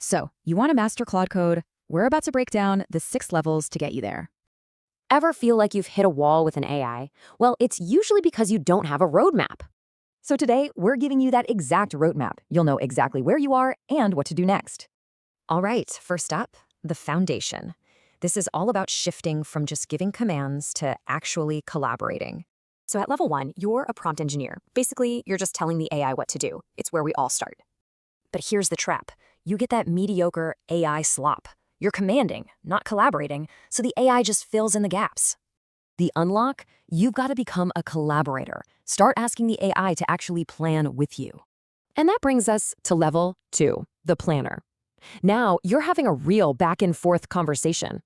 So, you want to master Claude Code? We're about to break down the 6 levels to get you there. Ever feel like you've hit a wall with an AI? Well, it's usually because you don't have a roadmap. So today, we're giving you that exact roadmap. You'll know exactly where you are and what to do next. All right, first up, the foundation. This is all about shifting from just giving commands to actually collaborating. So at level 1, you're a prompt engineer. Basically, you're just telling the AI what to do. It's where we all start. But here's the trap. You get that mediocre AI slop. You're commanding, not collaborating, so the AI just fills in the gaps. The unlock? You've got to become a collaborator. Start asking the AI to actually plan with you. And that brings us to level 2, the planner. Now, you're having a real back-and-forth conversation.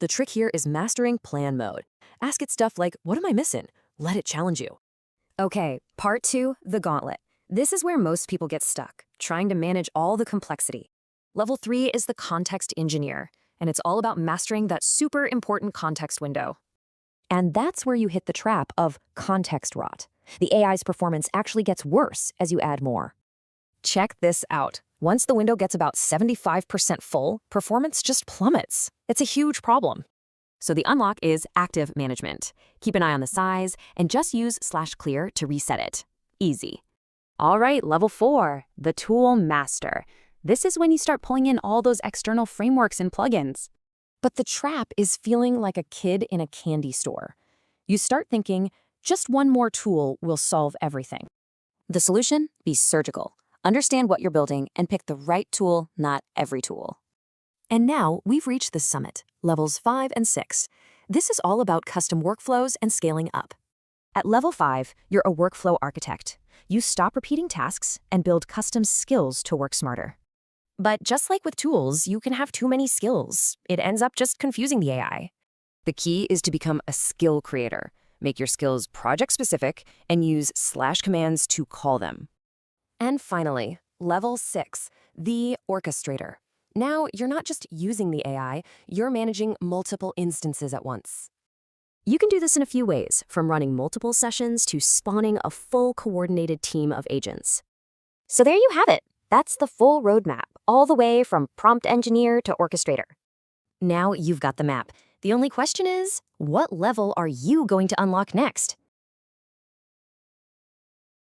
The trick here is mastering plan mode. Ask it stuff like, what am I missing? Let it challenge you. Okay, part 2, the gauntlet. This is where most people get stuck, trying to manage all the complexity. Level 3 is the context engineer, and it's all about mastering that super important context window. And that's where you hit the trap of context rot. The AI's performance actually gets worse as you add more. Check this out. Once the window gets about 75% full, performance just plummets. It's a huge problem. So the unlock is active management. Keep an eye on the size and just use /clear to reset it. Easy. All right, level 4, the tool master. This is when you start pulling in all those external frameworks and plugins. But the trap is feeling like a kid in a candy store. You start thinking, just one more tool will solve everything. The solution? Be surgical. Understand what you're building and pick the right tool, not every tool. And now we've reached the summit, levels 5 and 6. This is all about custom workflows and scaling up. At level 5, you're a workflow architect. You stop repeating tasks and build custom skills to work smarter. But just like with tools, you can have too many skills. It ends up just confusing the AI. The key is to become a skill creator. Make your skills project-specific and use /commands to call them. And finally, level 6, the orchestrator. Now, you're not just using the AI, you're managing multiple instances at once. You can do this in a few ways, from running multiple sessions to spawning a full coordinated team of agents. So there you have it. That's the full roadmap, all the way from prompt engineer to orchestrator. Now you've got the map. The only question is, what level are you going to unlock next?